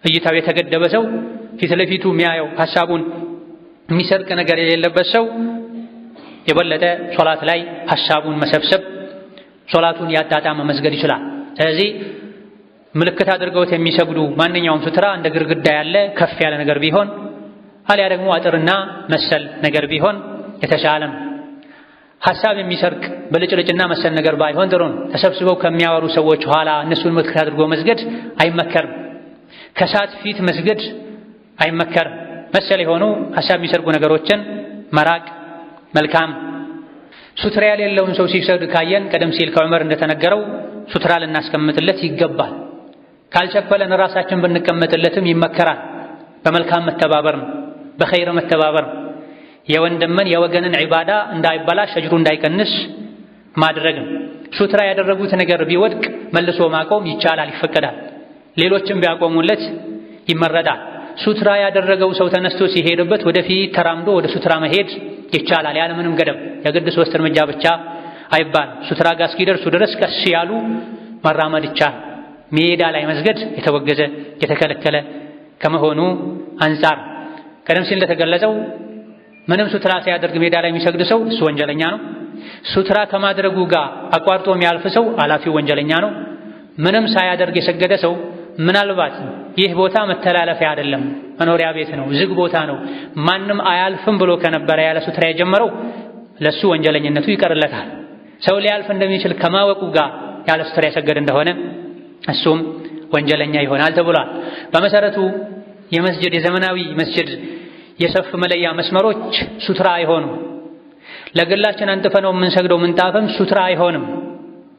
Speaker 1: እይታው የተገደበ ሰው ፊት ለፊቱ የሚያየው ሐሳቡን የሚሰርቅ ነገር የሌለበት ሰው የበለጠ ሶላት ላይ ሐሳቡን መሰብሰብ ሶላቱን ያጣጣመ መስገድ ይችላል። ስለዚህ ምልክት አድርገውት የሚሰግዱ ማንኛውም ሱትራ እንደ ግድግዳ ያለ ከፍ ያለ ነገር ቢሆን አሊያ ደግሞ አጥርና መሰል ነገር ቢሆን የተሻለ ነው። ሐሳብ የሚሰርቅ ብልጭልጭና መሰል ነገር ባይሆን ጥሩ ነው። ተሰብስበው ከሚያወሩ ሰዎች ኋላ እነሱን ምልክት አድርጎ መስገድ አይመከርም። ከሳት ፊት መስገድ አይመከርም። መሰል የሆኑ ሐሳብ የሚሰርቁ ነገሮችን መራቅ መልካም። ሱትራ የሌለውን ሰው ሲሰግድ ካየን ቀደም ሲል ከዑመር እንደተነገረው ሱትራ ልናስቀምጥለት ይገባል። ካልቸኮለን ራሳችን ብንቀመጥለትም ይመከራል። በመልካም መተባበር ነው፣ በኸይር መተባበር ነው። የወንድምን የወገንን ዒባዳ እንዳይበላሽ አጅሩ እንዳይቀንስ ማድረግ ነው። ሱትራ ያደረጉት ነገር ቢወድቅ መልሶ ማቆም ይቻላል፣ ይፈቀዳል። ሌሎችም ቢያቆሙለት ይመረዳል። ሱትራ ያደረገው ሰው ተነስቶ ሲሄድበት ወደፊት ተራምዶ ወደ ሱትራ መሄድ ይቻላል ያለምንም ገደብ። የግድ 3 እርምጃ ብቻ አይባል። ሱትራ ጋር እስኪደርሱ ድረስ ቀስ ያሉ መራመድ ይቻላል። ሜዳ ላይ መስገድ የተወገዘ የተከለከለ ከመሆኑ አንፃር ቀደም ሲል እንደተገለጸው ምንም ሱትራ ሳያደርግ ሜዳ ላይ የሚሰግድ ሰው እሱ ወንጀለኛ ነው። ሱትራ ከማድረጉ ጋር አቋርጦ የሚያልፍ ሰው አላፊው ወንጀለኛ ነው። ምንም ሳያደርግ የሰገደ ሰው ምናልባት ይህ ቦታ መተላለፊያ አይደለም፣ መኖሪያ ቤት ነው፣ ዝግ ቦታ ነው፣ ማንም አያልፍም ብሎ ከነበረ ያለ ሱትራ የጀመረው ለሱ ወንጀለኝነቱ ይቀርለታል። ሰው ሊያልፍ እንደሚችል ከማወቁ ጋር ያለ ሱትራ የሰገደ እንደሆነ እሱም ወንጀለኛ ይሆናል ተብሏል። በመሰረቱ የመስጅድ የዘመናዊ መስጅድ የሰፍ መለያ መስመሮች ሱትራ አይሆኑም። ለግላችን አንጥፈነው የምንሰግደው ምንጣፍም ሱትራ አይሆንም።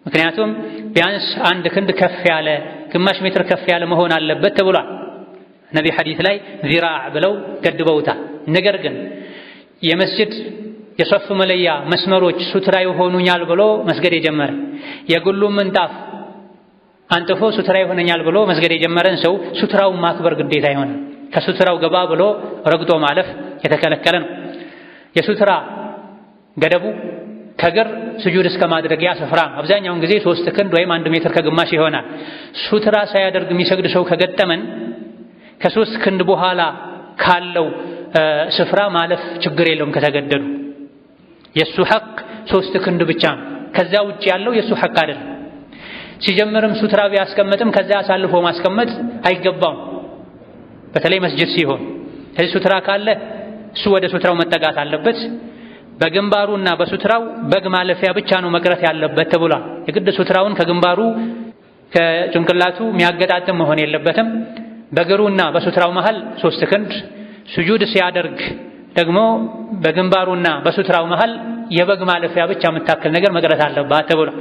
Speaker 1: ምክንያቱም ቢያንስ 1 ክንድ ከፍ ያለ ግማሽ ሜትር ከፍ ያለ መሆን አለበት ተብሏል። ነቢ ሐዲስ ላይ ዚራዕ ብለው ገድበውታል። ነገር ግን የመስጅድ የሰፍ መለያ መስመሮች ሱትራ ይሆኑኛል ብሎ መስገድ የጀመረ የግሉም ምንጣፍ አንጥፎ ሱትራ ይሆነኛል ብሎ መስገድ የጀመረን ሰው ሱትራውን ማክበር ግዴታ ይሆናል። ከሱትራው ገባ ብሎ ረግጦ ማለፍ የተከለከለ ነው። የሱትራ ገደቡ ከግር ስጁድ እስከ ማድረጊያ ስፍራ አብዛኛውን ጊዜ 3 ክንድ ወይም 1 ሜትር ከግማሽ ይሆናል። ሱትራ ሳያደርግ የሚሰግድ ሰው ከገጠመን ከ3 ክንድ በኋላ ካለው ስፍራ ማለፍ ችግር የለውም ከተገደዱ። የሱ ሐቅ 3 ክንድ ብቻ ነው። ከዛ ውጭ ያለው የሱ ሐቅ አይደለም። ሲጀምርም ሱትራ ቢያስቀምጥም ከዛ አሳልፎ ማስቀመጥ አይገባውም፣ በተለይ መስጂድ ሲሆን። ስለዚህ ሱትራ ካለ እሱ ወደ ሱትራው መጠጋት አለበት። በግንባሩና በሱትራው በግ ማለፊያ ብቻ ነው መቅረት ያለበት ተብሏል። የግድ ሱትራውን ከግንባሩ ከጭንቅላቱ የሚያገጣጥም መሆን የለበትም። በግሩና በሱትራው መሃል 3 ክንድ ስጁድ ሲያደርግ ደግሞ በግንባሩና በሱትራው መሃል የበግ ማለፊያ ብቻ የምታክል ነገር መቅረት አለባት ተብሏል።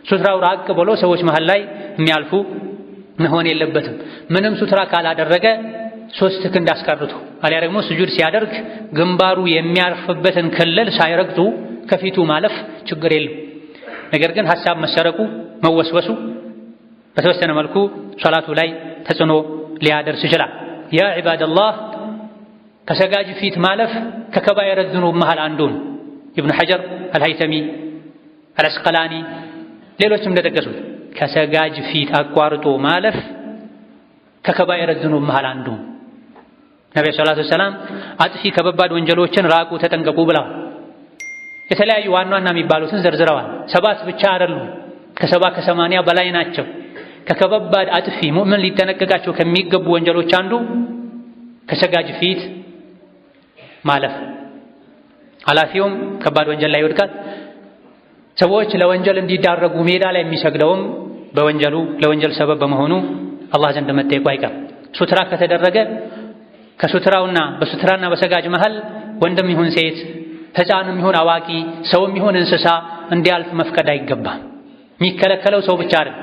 Speaker 1: ሱትራው ራቅ ብሎ ሰዎች መሃል ላይ የሚያልፉ መሆን የለበትም። ምንም ሱትራ ካላደረገ 3 ክንድ አስቀርቱ፣ አሊያ ደግሞ ስጁድ ሲያደርግ ግንባሩ የሚያርፍበትን ክልል ሳይረግጡ ከፊቱ ማለፍ ችግር የለም። ነገር ግን ሐሳብ መሰረቁ መወስወሱ በተወሰነ መልኩ ሶላቱ ላይ ተጽዕኖ ሊያደርስ ይችላል። ያ ዒባደላህ ከሰጋጅ ፊት ማለፍ ከከባኢረ ዙኑብ መሃል አንዱን ኢብኑ ሐጀር አልሀይተሚ አልአስቀላኒ ሌሎችም እንደጠቀሱት ከሰጋጅ ፊት አቋርጦ ማለፍ ከከባኢረ ዙኑብ መሃል አንዱ። ነብዩ ሰለላሁ ዐለይሂ ወሰለም አጥፊ ከበባድ ወንጀሎችን ራቁ ተጠንቀቁ ብለዋል። የተለያዩ ዋና ዋና የሚባሉትን ዘርዝረዋል። 7 ብቻ አይደሉም፣ ከ80 በላይ ናቸው። ከከበባድ አጥፊ ሙእምን ሊጠነቀቃቸው ከሚገቡ ወንጀሎች አንዱ ከሰጋጅ ፊት ማለፍ፣ ኃላፊውም ከባድ ወንጀል ላይ ይወድቃል። ሰዎች ለወንጀል እንዲዳረጉ ሜዳ ላይ የሚሰግደውም ለወንጀል ሰበብ በመሆኑ አላህ ዘንድ መጠየቁ አይቀርም። ሱትራ ከተደረገ ከሱትራውና በሱትራና በሰጋጅ መሃል ወንድም ይሁን ሴት፣ ሕፃንም ይሁን አዋቂ፣ ሰውም ይሁን እንስሳ እንዲያልፍ መፍቀድ አይገባም። የሚከለከለው ሰው ብቻ አይደል፣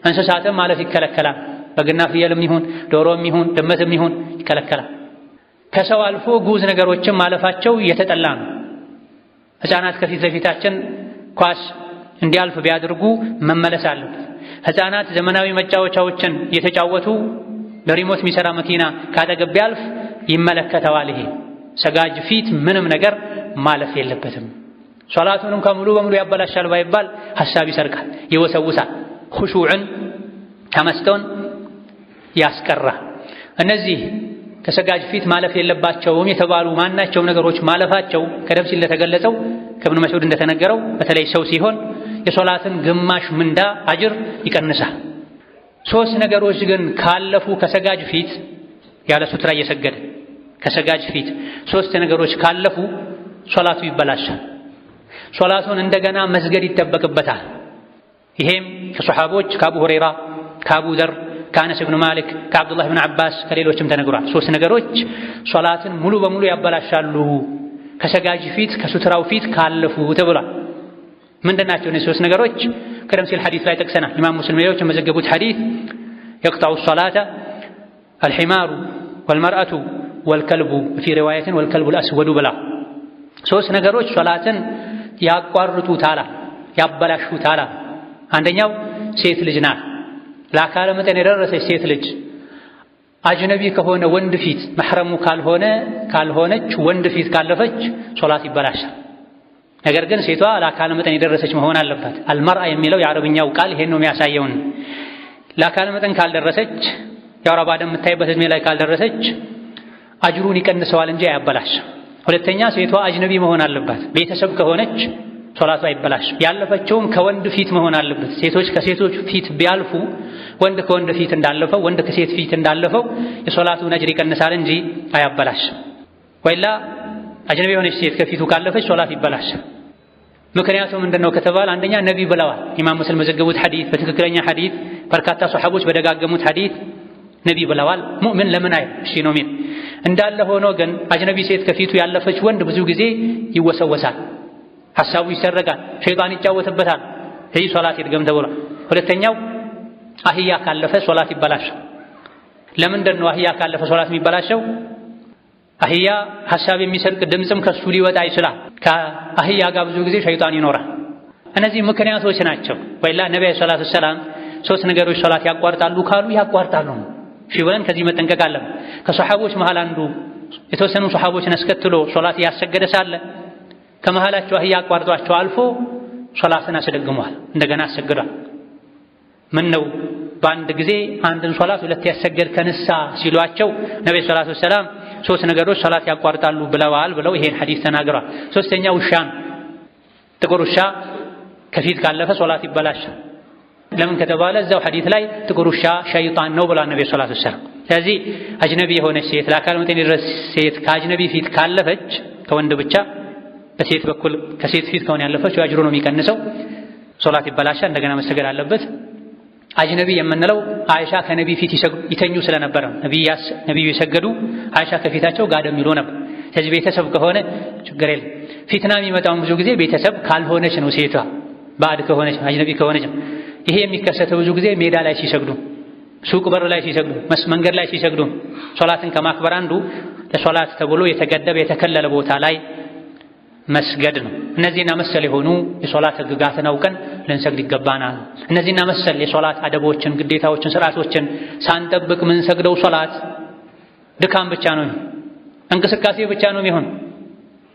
Speaker 1: እንስሳትም ማለፍ ይከለከላል። በግና ፍየልም ይሁን ዶሮም ይሁን ድመትም ይሁን ይከለከላል። ከሰው አልፎ ጉዝ ነገሮችን ማለፋቸው እየተጠላ ነው። ሕፃናት ከፊት ለፊታችን ኳስ እንዲያልፍ ቢያድርጉ መመለስ አለበት። ሕፃናት ዘመናዊ መጫወቻዎችን እየተጫወቱ በሪሞት የሚሰራ መኪና ካጠገብ ቢያልፍ ይመለከተዋል። ይሄ ሰጋጅ ፊት ምንም ነገር ማለፍ የለበትም። ሶላቱንም ከሙሉ በሙሉ ያበላሻል ባይባል ሐሳብ ይሰርቃል፣ ይወሰውሳል፣ ኹሹዕን ተመስጦን ያስቀራል። እነዚህ ከሰጋጅ ፊት ማለፍ የለባቸውም የተባሉ ማናቸውም ነገሮች ማለፋቸው ቀደም ሲል እንደተገለጸው ከኢብኑ መስዑድ እንደተነገረው በተለይ ሰው ሲሆን የሶላትን ግማሽ ምንዳ አጅር ይቀንሳል። 3 ነገሮች ግን ካለፉ ከሰጋጅ ፊት ያለ ሱትራ እየሰገደ ከሰጋጅ ፊት 3 ነገሮች ካለፉ ሶላቱ ይበላሻል። ሶላቱን እንደገና መስገድ ይጠበቅበታል። ይሄም ከሱሐቦች ከአቡ ሁረይራ፣ ከአቡ ዘር፣ ከአነስ ብኑ ማሊክ፣ ከአብዱላህ ብን አባስ ከሌሎችም ተነግሯል። 3 ነገሮች ሶላትን ሙሉ በሙሉ ያበላሻሉ ከሰጋጅ ፊት ከሱትራው ፊት ካለፉ ተብሏል። ምንድናቸው እነዚህ 3 ነገሮች? ቀደም ሲል ሐዲስ ላይ ጠቅሰናል። ኢማም ሙስሊም ሌሎች የመዘገቡት ሐዲስ የቅጣዑ ሶላተ አልሒማሩ ወልመርአቱ ወልከልቡ ፊ ሪዋየትን ወልከልቡ አልአስወዱ ብላ 3 ነገሮች ሶላትን ያቋርጡታል፣ ያበላሹታል። አንደኛው ሴት ልጅ ናት። ለአካለ መጠን የደረሰች ሴት ልጅ አጅነቢ ከሆነ ወንድ ፊት መሕረሙ ካልሆነች ወንድ ፊት ካለፈች ሶላት ይበላሻል። ነገር ግን ሴቷ ለአካለ መጠን የደረሰች መሆን አለባት። አልመርአ የሚለው የአረብኛው ቃል ይሄን ነው የሚያሳየውን። ለአካለ መጠን ካልደረሰች የወር አበባ ደም የምታይበት ዕድሜ ላይ ካልደረሰች አጅሩን ይቀንሰዋል እንጂ አያበላሽም። ሁለተኛ ሴቷ አጅነቢ መሆን አለባት። ቤተሰብ ከሆነች ሶላቷ አይበላሽም። ያለፈችውም ከወንድ ፊት መሆን አለበት። ሴቶች ከሴቶች ፊት ቢያልፉ ወንድ ከወንድ ፊት እንዳለፈው፣ ወንድ ከሴት ፊት እንዳለፈው የሶላቱን አጅር ይቀንሳል እንጂ አያበላሽም። ወይላ አጅነቢ የሆነች ሴት ከፊቱ ካለፈች ሶላት ይበላሻል። ምክንያቱ ምንድነው ከተባለ አንደኛ ነብይ ብለዋል። ኢማም ሙስሊም መዘገቡት ሐዲስ በትክክለኛ ሐዲስ በርካታ ሱሐቦች በደጋገሙት ሐዲስ ነብይ ብለዋል። ሙእሚን ለምን አይ እሺ ነው ሚል እንዳለ ሆኖ ግን አጅነቢ ሴት ከፊቱ ያለፈች ወንድ ብዙ ጊዜ ይወሰወሳል፣ ሐሳቡ ይሰረቃል፣ ሸይጣን ይጫወትበታል። ይህ ሶላት ይድገም ተብሏል። ሁለተኛው አህያ ካለፈ ሶላት ይበላሻል። ለምንድን ነው አህያ ካለፈ ሶላት የሚበላሸው? አህያ ሐሳብ የሚሰርቅ ድምፅም ከሱ ሊወጣ ይችላል። ከአህያ ጋር ብዙ ጊዜ ሸይጣን ይኖራል። እነዚህ ምክንያቶች ናቸው። ወይላ ነብዩ ሰለላሁ ዐለይሂ ወሰለም 3 ነገሮች ሶላት ያቋርጣሉ ካሉ ያቋርጣሉ። እሺ ብለን ከዚህ መጠንቀቅ አለብን። ከሰሐቦች መሃል አንዱ የተወሰኑ ሰሐቦችን አስከትሎ ሶላት ያሰገደ ሳለ ከመሃላቸው አህያ አቋርጧቸው አልፎ ሶላትን አስደግሟል፣ እንደገና አሰግዷል። ምን ነው በአንድ ጊዜ አንድን ሶላት 2 ያሰገድ ከንሳ ሲሏቸው ነብዩ ሰለላሁ ዐለይሂ ወሰለም 3 ነገሮች ሶላት ያቋርጣሉ ብለው ይሄን ሐዲስ ተናግረዋል። 3ኛው ውሻ ነው። ጥቁር ውሻ ከፊት ካለፈ ሶላት ይበላሻል። ለምን ከተባለ እዛው ሐዲስ ላይ ጥቁር ውሻ ሸይጣን ነው ብሏል ነብዩ ሰለላሁ ዐለይሂ ወሰለም። ስለዚህ አጅነቢ የሆነች ሴት ለአካል መጠን የደረሰች ሴት ከአጅነቢ ፊት ካለፈች ከወንድ ብቻ በሴት በኩል ከሴት ፊት ከሆነ ያለፈች አጅሩ ነው የሚቀንሰው፣ ሶላት ይበላሻል፣ እንደገና መሰገድ አለበት። አጅነቢ የምንለው አይሻ ከነቢ ፊት ይተኙ ስለነበረ ነብዩ የሰገዱ አይሻ ከፊታቸው ጋደም ይሉ ነበር። ስለዚህ ቤተሰብ ከሆነ ችግር የለም። ፊትና የሚመጣው ብዙ ጊዜ ቤተሰብ ካልሆነች ነው፣ ሴቷ ባዕድ ከሆነች አጅነቢ ከሆነች። ይሄ የሚከሰተው ብዙ ጊዜ ሜዳ ላይ ሲሰግዱ፣ ሱቅ በር ላይ ሲሰግዱ፣ መንገድ ላይ ሲሰግዱ። ሶላትን ከማክበር አንዱ ለሶላት ተብሎ የተገደበ የተከለለ ቦታ ላይ መስገድ ነው። እነዚህና መሰል የሆኑ የሶላት ህግጋትን አውቀን ልንሰግድ ይገባናል። እነዚህና መሰል የሶላት አደቦችን፣ ግዴታዎችን፣ ስርዓቶችን ሳንጠብቅ ምን ሰግደው ሶላት ድካም ብቻ ነው፣ እንቅስቃሴ ብቻ ነው የሚሆን።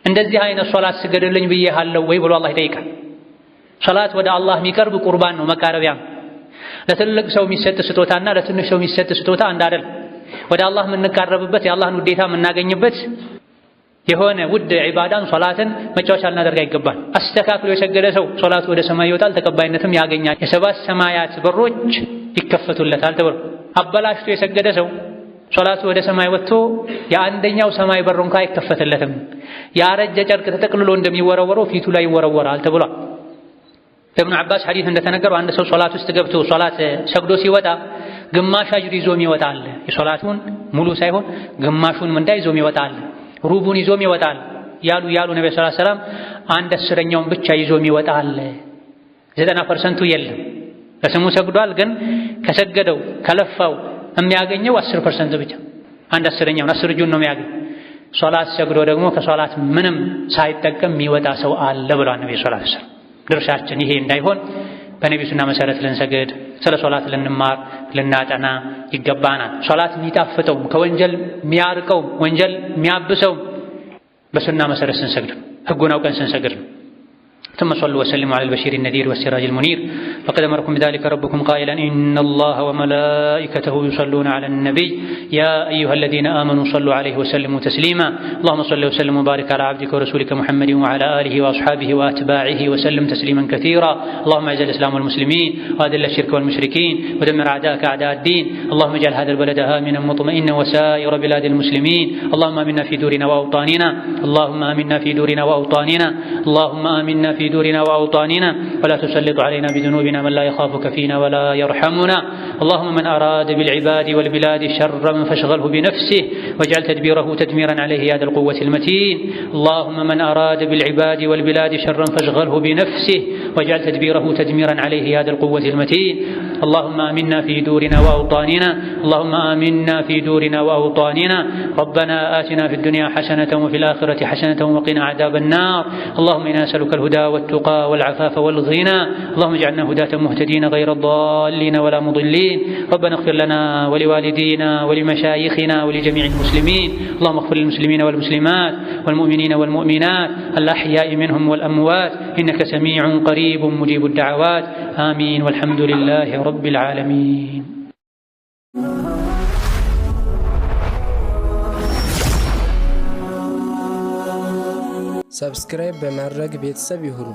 Speaker 1: እንደዚህ አይነት ሶላት ስገድልኝ ብዬሃለሁ ወይ ብሎ አላህ ይጠይቃል። ሶላት ወደ አላህ የሚቀርብ ቁርባን ነው፣ መቃረቢያ። ለትልቅ ሰው የሚሰጥ ስጦታና ለትንሽ ሰው የሚሰጥ ስጦታ አንድ አይደለም። ወደ አላህ የምንቃረብበት የአላህን ውዴታ የምናገኝበት የሆነ ውድ ዒባዳን ሶላትን መጫወቻ ልናደርግ አይገባል። አስተካክሎ የሰገደ ሰው ሶላቱ ወደ ሰማይ ይወጣል፣ ተቀባይነትም ያገኛል። የሰባት ሰማያት በሮች ይከፈቱለታል ተብሎ አበላሽቶ የሰገደ ሰው ሶላቱ ወደ ሰማይ ወጥቶ የአንደኛው ሰማይ በር እንኳን አይከፈትለትም። ያረጀ ጨርቅ ተጠቅልሎ እንደሚወረወረው ፊቱ ላይ ይወረወራል ተብሏል። ኢብኑ አባስ ሐዲስ እንደተነገረው አንድ ሰው ሶላት ውስጥ ገብቶ ሶላት ሰግዶ ሲወጣ ግማሽ አጅር ይዞም ይወጣል። የሶላቱን ሙሉ ሳይሆን ግማሹን ምንዳ ይዞም ይወጣል፣ ሩቡን ይዞም ይወጣል ያሉ ነብዩ ሰለላሁ ዐለይሂ ወሰለም 1/10ኛውን ብቻ ይዞም ይወጣል። 90% የለም። ለስሙ ሰግዷል፣ ግን ከሰገደው ከለፋው የሚያገኘው 10% ብቻ 1/10ኛውን 10 እጁን ነው የሚያገኝ። ሶላት ሰግዶ ደግሞ ከሶላት ምንም ሳይጠቀም የሚወጣ ሰው አለ ብሏል ነብዩ ሰለላሁ ዐለይሂ ወሰለም። ድርሻችን ይሄ እንዳይሆን በነብዩ ሱና መሰረት ልንሰግድ፣ ስለ ሶላት ልንማር ልናጠና ይገባናል። ሶላት የሚጣፍጠው ከወንጀል የሚያርቀው ወንጀል የሚያብሰው በሱና መሰረት ስንሰግድ ህጉን አውቀን ስንሰግድ ነው። ثم صلوا وسلموا على البشير النذير والسراج المنير فقد أمركم بذلك ربكم قائلا إن الله وملائكته يصلون على النبي يا أيها الذين آمنوا صلوا عليه وسلموا تسليما اللهم صل وسلم وبارك على عبدك ورسولك محمد وعلى آله وأصحابه وأتباعه وسلم تسليما كثيرا اللهم أعز الإسلام والمسلمين وأذل الشرك والمشركين ودمر أعداءك أعداء الدين اللهم اجعل هذا البلد آمنا مطمئنا وسائر بلاد المسلمين اللهم آمنا في دورنا وأوطاننا اللهم آمنا في دورنا وأوطاننا اللهم آمنا في دورنا وأوطاننا ولا تسلط علينا بذنوبنا من لا يخافك فينا ولا يرحمنا اللهم من أراد بالعباد والبلاد شرا فاشغله بنفسه واجعل تدبيره تدميرا عليه يا ذا القوة المتين اللهم من أراد بالعباد والبلاد شرا فاشغله بنفسه واجعل تدبيره تدميرا عليه يا ذا القوة المتين اللهم آمنا في دورنا وأوطاننا اللهم آمنا في دورنا وأوطاننا ربنا آتنا في الدنيا حسنة وفي الآخرة حسنة وقنا عذاب النار اللهم إنا نسألك الهدى والتقى والعفاف والغنى اللهم اجعلنا هداة مهتدين غير الضالين ولا مضلين ربنا اغفر لنا ولوالدينا ولمشايخنا ولجميع المسلمين اللهم اغفر للمسلمين والمسلمات والمؤمنين والمؤمنات الأحياء منهم والأموات إنك سميع قريب مجيب الدعوات آمين والحمد لله رب العالمين.
Speaker 2: ሰብስክራይብ በማድረግ ቤተሰብ ይሁኑ።